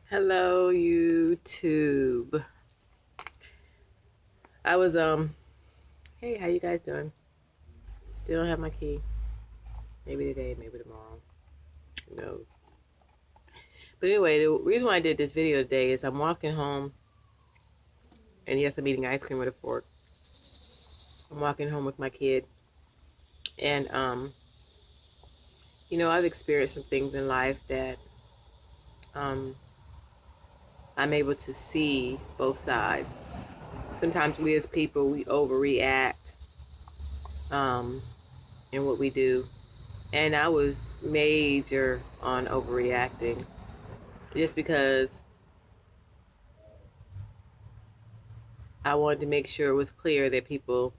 Hello, YouTube. I was Hey, how you guys doing? Still don't have my key. Maybe today, maybe tomorrow. Who knows? But anyway, the reason why I did this video today is I'm walking home, and yes, I'm eating ice cream with a fork. I'm walking home with my kid, and I've experienced some things in life that um, I'm able to see both sides. Sometimes we as people we overreact in what we do. And I was major on overreacting just because I wanted to make sure it was clear that people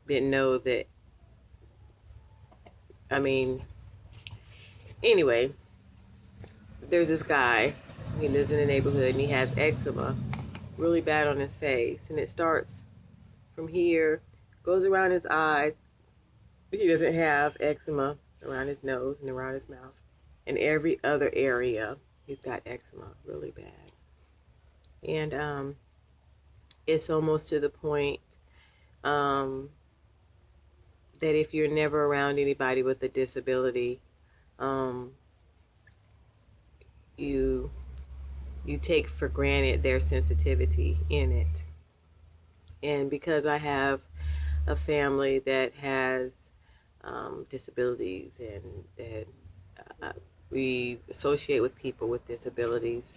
didn't know that. I mean, anyway, there's this guy. He lives in the neighborhood and he has eczema really bad on his face. And it starts from here, goes around his eyes. He doesn't have eczema around his nose and around his mouth. And every other area, he's got eczema really bad. And it's almost to the point that if you're never around anybody with a disability, you take for granted their sensitivity in it. And because I have a family that has disabilities and that we associate with people with disabilities,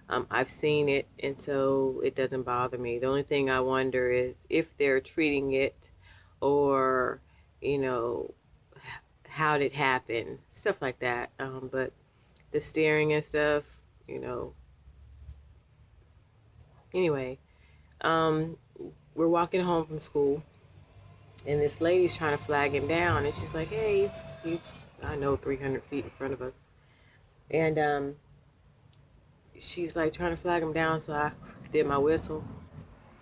I've seen it, and so it doesn't bother me. The only thing I wonder is if they're treating it, or how did it happen, stuff like that. But the staring and stuff, anyway, we're walking home from school, and this lady's trying to flag him down, and she's like, hey, he's I know 300 feet in front of us. And she's like trying to flag him down, so I did my whistle,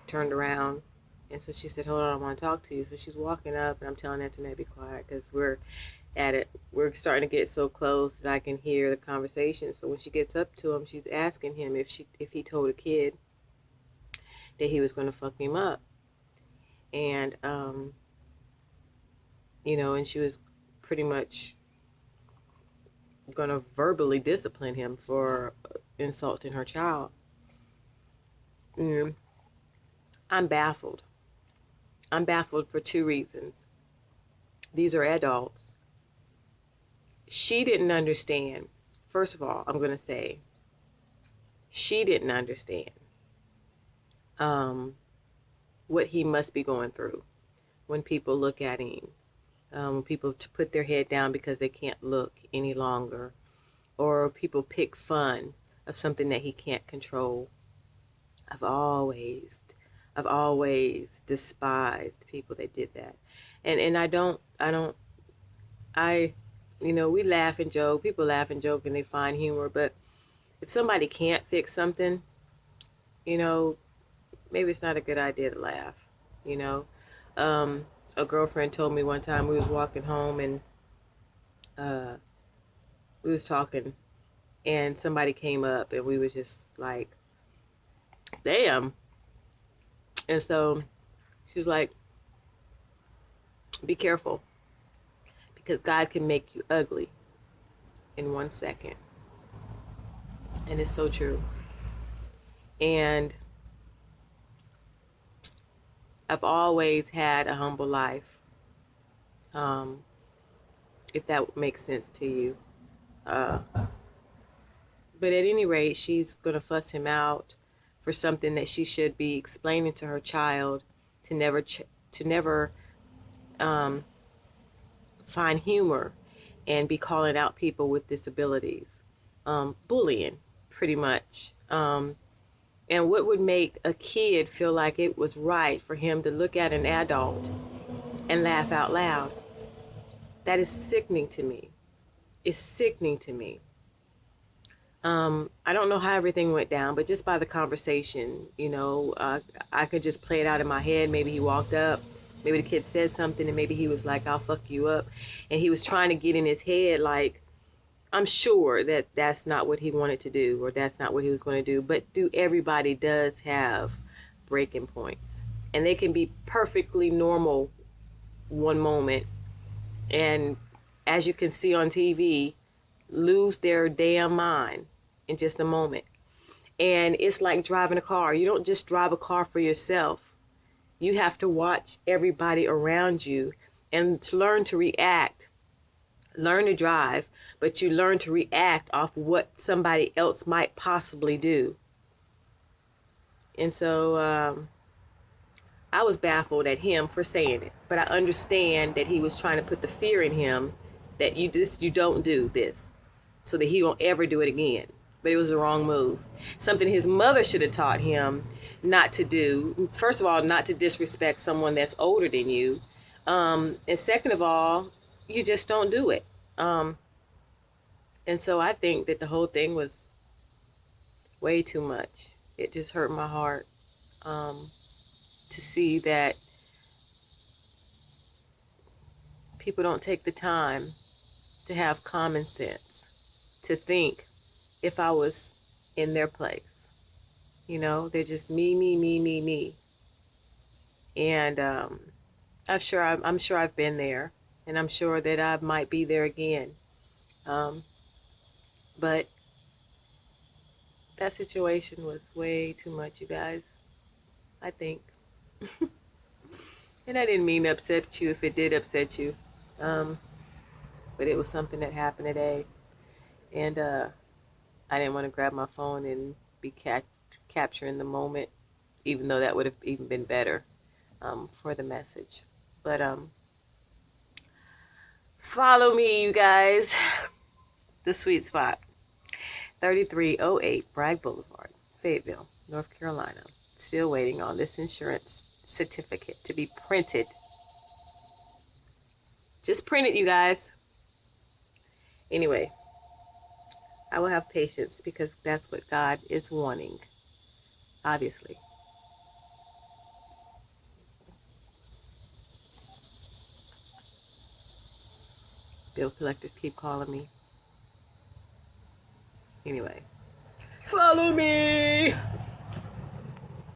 turned around, and so she said, hold on, I want to talk to you. So she's walking up, and I'm telling Antoinette, be quiet, because we're starting to get so close that I can hear the conversation. So when she gets up to him, she's asking him if he told a kid that he was going to fuck him up. And and she was pretty much going to verbally discipline him for insulting her child. I'm baffled. I'm baffled for two reasons. These are adults. She didn't understand. First of all, I'm going to say she didn't understand what he must be going through when people look at him. When people put their head down because they can't look any longer, or people pick fun of something that he can't control. I've always despised people that did that. And we laugh and joke. People laugh and joke and they find humor, but if somebody can't fix something, maybe it's not a good idea to laugh. A girlfriend told me one time we was walking home, and we was talking, and somebody came up, and we was just like, damn. And so she was like, be careful, because God can make you ugly in 1 second. And it's so true. And I've always had a humble life, if that makes sense to you. But at any rate, she's going to fuss him out for something that she should be explaining to her child, to never find humor and be calling out people with disabilities. Bullying, pretty much. And what would make a kid feel like it was right for him to look at an adult and laugh out loud? That is sickening to me. It's sickening to me. I don't know how everything went down, but just by the conversation, I could just play it out in my head. Maybe he walked up, maybe the kid said something, and maybe he was like, I'll fuck you up. And he was trying to get in his head, like, I'm sure that that's not what he wanted to do, or that's not what he was going to do. But everybody does have breaking points, and they can be perfectly normal one moment, and as you can see on TV, lose their damn mind in just a moment. And it's like driving a car. You don't just drive a car for yourself. You have to watch everybody around you and to learn to react. Learn to drive, but you learn to react off what somebody else might possibly do. And so I was baffled at him for saying it, but I understand that he was trying to put the fear in him that you don't do this, so that he won't ever do it again. But it was the wrong move. Something his mother should have taught him not to do. First of all, not to disrespect someone that's older than you, and second of all, you just don't do it. And so I think that the whole thing was way too much. It just hurt my heart to see that people don't take the time to have common sense, to think if I was in their place. You know, they're just me, me, me, me, me. And I'm sure I've been there, and I'm sure that I might be there again. But that situation was way too much, you guys, I think. And I didn't mean to upset you if it did upset you. But it was something that happened today. And I didn't want to grab my phone and be capturing the moment, even though that would have even been better for the message. But follow me, you guys. The sweet spot. 3308 Bragg Boulevard, Fayetteville, North Carolina. Still waiting on this insurance certificate to be printed. Just print it, you guys. Anyway, I will have patience because that's what God is wanting, obviously. Bill collectors keep calling me. Anyway, follow me.